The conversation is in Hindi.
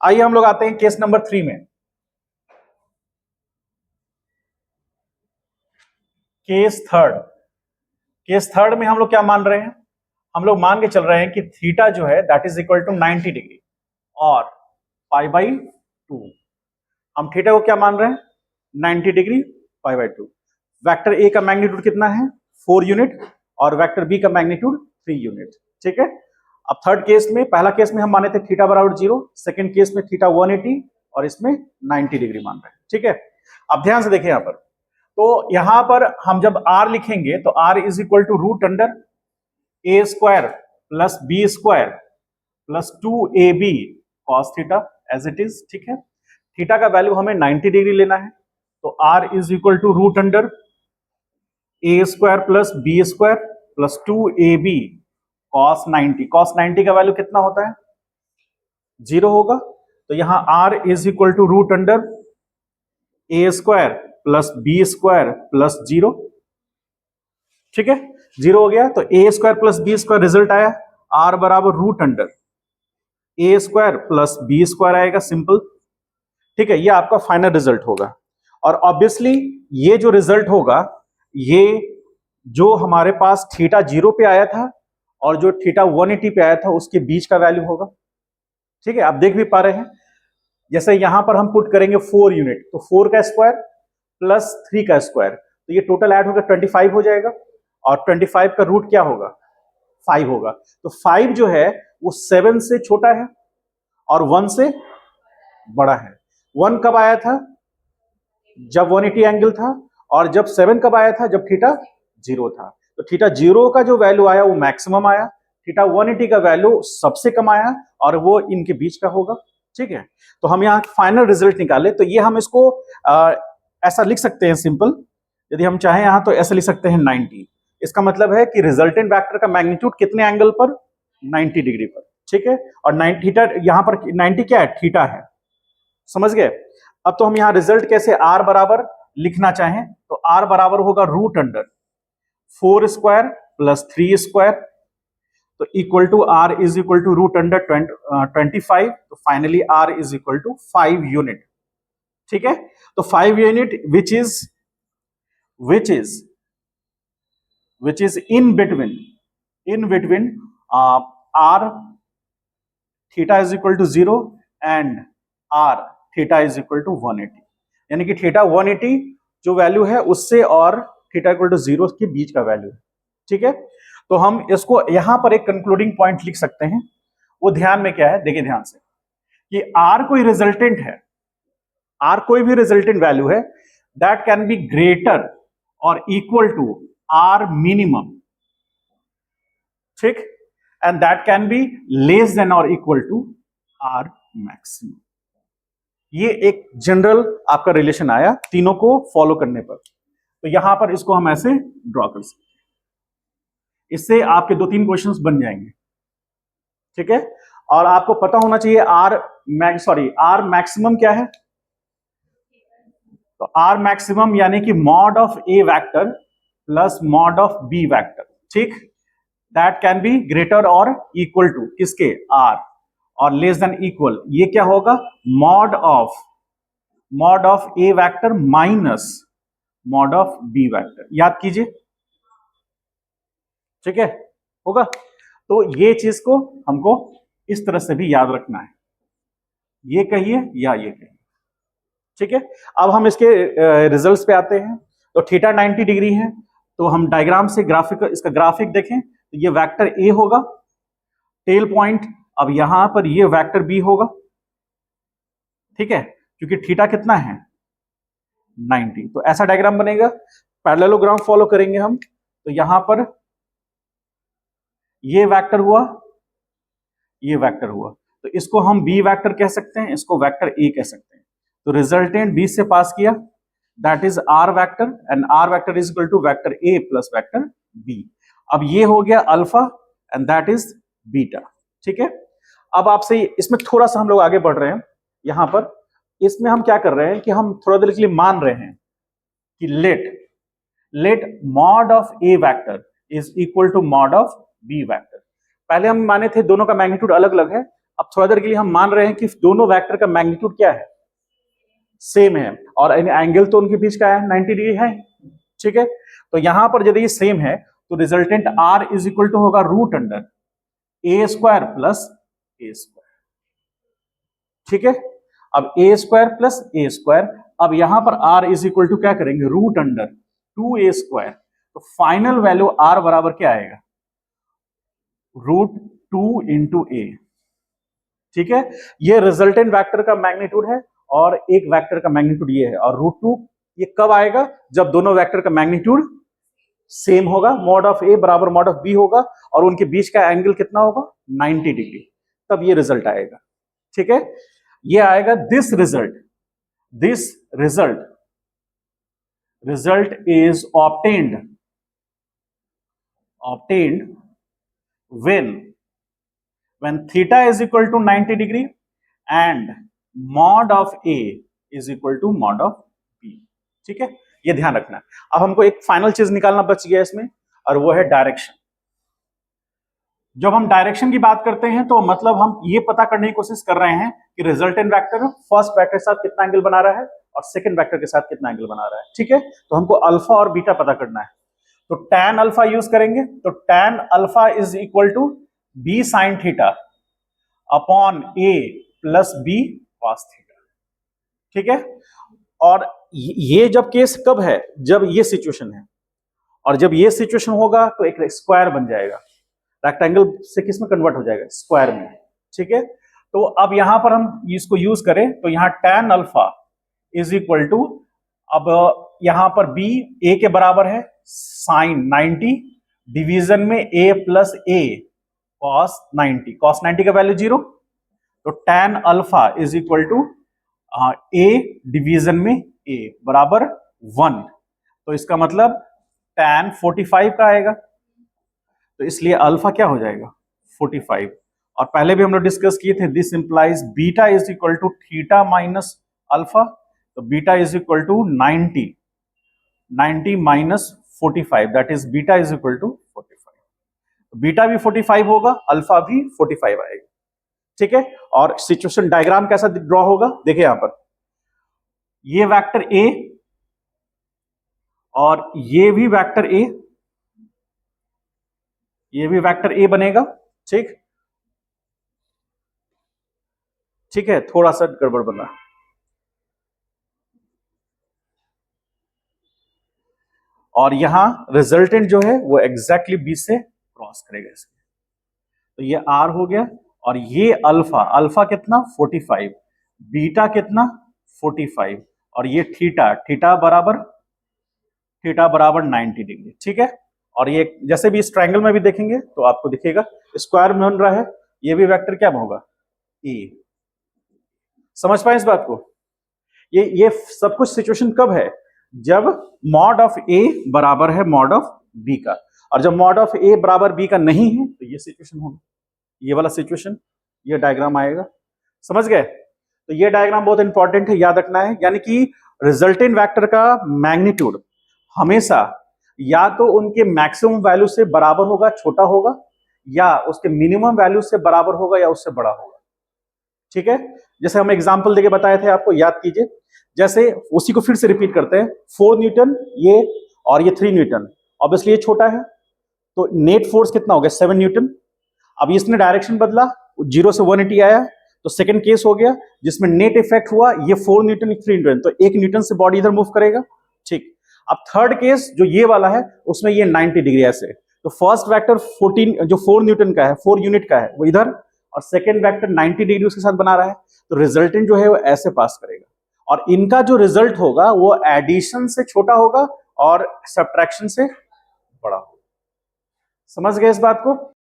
आइए हम लोग आते हैं केस नंबर 3 में। केस थर्ड में हम लोग क्या मान रहे हैं? हम लोग मान के चल रहे हैं कि थीटा जो है that is equal to 90 degree और पाई बाई 2। हम थीटा को क्या मान रहे हैं? 90 degree pi by 2। Vector A का मैग्नीट्यूड कितना है? 4 यूनिट और वेक्टर बी का मैग्नीट्यूड 3 यूनिट। ठीक है। अब थर्ड केस में, पहला केस में हम माने थे थीटा बराबर 0, सेकंड केस में थीटा 180 और इसमें 90 डिग्री मान रहे हैं। ठीक है। अब ध्यान से देखिए यहां पर, तो यहां पर हम जब r लिखेंगे तो r is equal to root under A square plus b square plus 2ab cos theta as it is. ठीक है। थीटा का वैल्यू हमें 90 डिग्री लेना है, तो r is equal to root under A square plus b square plus 2ab cos 90। Cos 90 का वैल्यू कितना होता है? 0 होगा। तो यहां r is equal to root under A square plus b square plus 0। ठीक है, 0 हो गया। तो a square plus b square result आया, r बराबर रूट अंडर ए स्क्वायर प्लस बी स्क्वायर आएगा, सिंपल। ठीक है, ये आपका फाइनल रिजल्ट होगा। और ऑब्वियसली ये जो रिजल्ट होगा, ये जो हमारे पास थीटा 0 पे आया था और जो थीटा 180 पे आया था उसके बीच का वैल्यू होगा। ठीक है, आप देख भी पा रहे हैं, जैसे यहां पर हम पुट करेंगे 4 यूनिट, तो 4 का स्क्वायर प्लस 3 का स्क्वायर, तो ये टोटल ऐड होकर 25 हो जाएगा और 25 का रूट क्या होगा? 5 होगा। तो 5 जो है वो 7 से छोटा है और 1 से बड़ा है। 1 कब आया था? जब 180 एंगल था। और जब 7 कब आया था? जब थीटा 0 था। तो थीटा 0 का जो वैल्यू आया वो मैक्सिमम आया, थीटा 180 का वैल्यू सबसे कम आया और वो इनके बीच का होगा। ठीक है, तो हम यहाँ फाइनल रिजल्ट निकाले, तो ये हम इसको ऐसा लिख सकते हैं सिंपल। यदि हम चाहें यहाँ तो ऐसा लिख सकते हैं 90। इसका मतलब है कि रिजल्टेंट वेक्टर का मैग्नीट्यूड कितने एंगल पर? 90 डिग्री पर। ठीक है, और 90 थीटा यहाँ पर 90 क्या है? थीटा है। समझ गए? अब तो हम यहाँ रिजल्ट कैसे r बराबर लिखना चाहें तो r बराबर होगा root under 4 square plus 3 square, तो equal to r is equal to root under 25। तो finally r is equal to 5 unit. ठीक है, तो 5 unit which is in between r theta is equal to 0 and r theta is equal to 180। यानी कि थीटा 180 जो वैल्यू है उससे और थीटा इक्वल टू 0 के बीच का वैल्यू है। ठीक है, तो हम इसको यहां पर एक कंक्लूडिंग पॉइंट लिख सकते हैं। वो ध्यान में क्या है, देखिए ध्यान से, कि r कोई रिजल्टेंट है, r कोई भी रिजल्टेंट वैल्यू है दैट कैन बी ग्रेटर और इक्वल टू r मिनिमम। ठीक, and that can be less than और इक्वल टू r मैक्सिमम। ये एक जनरल आपका रिलेशन आया तीनों को फॉलो करने पर। तो यहां पर इसको हम ऐसे ड्रॉ कर सकते हैं, इससे आपके 2-3 क्वेश्चंस बन जाएंगे। ठीक है, और आपको पता होना चाहिए आर मैक्सिमम क्या है? तो आर मैक्सिमम यानी कि mod of A vector plus mod of B vector. ठीक, दैट कैन बी ग्रेटर और इक्वल टू किसके? आर, और लेस देन इक्वल ये क्या होगा? Mod of A vector minus mod of B vector. याद कीजिए। ठीक है, होगा। तो ये चीज को हमको इस तरह से भी याद रखना है, ये कहिए या ये कहिए। ठीक है, अब हम इसके रिजल्ट्स पे आते हैं। तो थीटा 90 डिग्री है, तो हम डायग्राम से इसका ग्राफिक देखें तो ये वेक्टर ए होगा, टेल पॉइंट। अब यहां पर ये वेक्टर बी होगा। ठीक है, क्योंकि थीटा कितना है? 90। तो ऐसा डायग्राम बनेगा, पैरेललोग्राम फॉलो करेंगे हम। तो यहां पर ये वेक्टर हुआ, ये वेक्टर हुआ, तो इसको हम बी वेक्टर कह सकते हैं, इसको वेक्टर ए कह सकते हैं। तो रिजल्टेंट बी से पास किया, that is r vector, and r vector is equal to vector a plus vector b. अब ये हो गया alpha and that is beta. ठीक है, अब आपसे इसमें थोड़ा सा हम लोग आगे बढ़ रहे हैं। यहां पर इसमें हम क्या कर रहे हैं कि हम थोड़ा देर के लिए मान रहे हैं कि let mod of A vector is equal to mod of B vector. पहले हम माने थे दोनों का मैग्नीट्यूड अलग अलग है, अब थोड़ा देर के लिए हम मान रहे हैं कि दोनों वेक्टर का मैग्नीट्यूड क्या है, सेम है, और एंगल तो उनके बीच का है 90 डिग्री है, ठीक है। तो यहां पर यदि ये सेम है तो resultant r is equal to होगा root under A square plus A square, ठीक है। अब A square plus A square, अब यहां पर r इज इक्वल टू क्या करेंगे, रूट अंडर 2a स्क्वायर, तो फाइनल वैल्यू r बराबर क्या आएगा, रूट 2 इंटू ए, ठीक है। ये रिजल्टेंट वेक्टर का मैग्नीट्यूड है और एक वेक्टर का मैग्नीट्यूड ये है, और रूट 2 ये कब आएगा, जब दोनों वेक्टर का मैग्नीट्यूड सेम होगा, मॉड ऑफ ए बराबर मॉड ऑफ बी होगा, और उनके बीच का एंगल कितना होगा 90 डिग्री, तब ये रिजल्ट आएगा, ठीक है। ये आएगा this result is obtained when theta is equal to 90 degree and mod of A is equal to mod of B, ठीक है। ये ध्यान रखना है। अब हमको एक फाइनल चीज निकालना बच गया इसमें, और वो है डायरेक्शन। जब हम डायरेक्शन की बात करते हैं तो मतलब हम ये पता करने की कोशिश कर रहे हैं कि रिजल्टेंट वेक्टर फर्स्ट वेक्टर के साथ कितना एंगल बना रहा है और सेकंड वेक्टर के साथ कितना एंगल बना रहा है, ठीक है। तो हमको अल्फा और बीटा पता करना है, तो tan अल्फा यूज करेंगे, तो tan alpha is equal to B sine theta upon A plus B cos theta, ठीक है। और ये जब केस कब है, जब ये सिचुएशन है, और जब ये सिचुएशन होगा तो एक स्क्वायर बन जाएगा, रेक्टेंगल से किस में कन्वर्ट हो जाएगा, स्क्वायर में, ठीक है। तो अब यहां पर हम इसको यूज करें तो यहां tan alpha is equal to, अब यहां पर b a के बराबर है साइन 90 डिवीजन में a प्लस a कॉस 90 का वैल्यू 0, तो tan alpha is equal to a division में a बराबर 1, तो इसका मतलब tan 45 का आएगा, तो इसलिए अल्फा क्या हो जाएगा 45। और पहले भी हम लोग डिस्कस किए थे, this implies beta is equal to theta minus alpha, तो beta is equal to 90 minus 45, that is beta is equal to 45, तो बीटा भी 45 होगा, अल्फा भी 45 आएगा, ठीक है। और सिचुएशन डायग्राम कैसा ड्रॉ होगा, देखिए यहां पर ये वेक्टर ए और ये भी वेक्टर ए, ये भी वेक्टर ए बनेगा, ठीक, ठीक है। थोड़ा सा गड़बड़ बना, और यहां रिजल्टेंट जो है वो एग्जैक्टली बी से क्रॉस करेगा इसके, तो ये आर हो गया, और ये अल्फा कितना 45, बीटा कितना 45, और ये थीटा बराबर 90 डिग्री, ठीक है। और ये जैसे भी इस ट्रायंगल में भी देखेंगे तो आपको दिखेगा स्क्वायर में बन रहा है, ये भी वेक्टर क्या होगा ए, समझ पाए इस बात को। ये सब कुछ सिचुएशन कब है, जब मॉड ऑफ ए बराबर है मॉड ऑफ बी का, और जब मॉड ऑफ ए बराबर बी का नहीं है तो ये सिचुएशन होगा, ये वाला सिचुएशन, ये डायग्राम आएगा, समझ गए। तो ये डायग्राम बहुत इंपॉर्टेंट है, याद रखना है, यानी कि रिजल्टेंट वेक्टर का मैग्नीट्यूड हमेशा या तो उनके मैक्सिमम वैल्यू से बराबर होगा, छोटा होगा, या उसके मिनिमम वैल्यू से बराबर होगा या उससे बड़ा होगा, ठीक है। जैसे हम एग्जांपल देके बताए थे आपको, याद कीजिए, जैसे उसी को फिर से रिपीट करते हैं, 4 न्यूटन ये और ये 3 न्यूटन, ऑब्वियसली ये छोटा है, तो नेट फोर्स कितना हो गया 7 न्यूटन। अब इसने डायरेक्शन बदला, 0 से 180 आया, तो सेकंड केस हो गया जिसमें नेट इफेक्ट हुआ, ये 4 न्यूटन 3 न्यूटन, तो 1 न्यूटन से बॉडी इधर मूव करेगा, ठीक। अब थर्ड केस जो ये वाला है उसमें ये 90 डिग्री ऐसे, तो फर्स्ट वेक्टर 14 जो 4 न्यूटन का है, 4 यूनिट का है, वो इधर, और सेकंड वेक्टर 90 डिग्री उसके साथ बना रहा है, तो रिजल्टेंट जो है वो ऐसे पास करेगा, और इनका जो रिजल्ट होगा वो एडिशन से छोटा होगा और सब्ट्रैक्शन से बड़ा होगा। समझ गए इस बात को।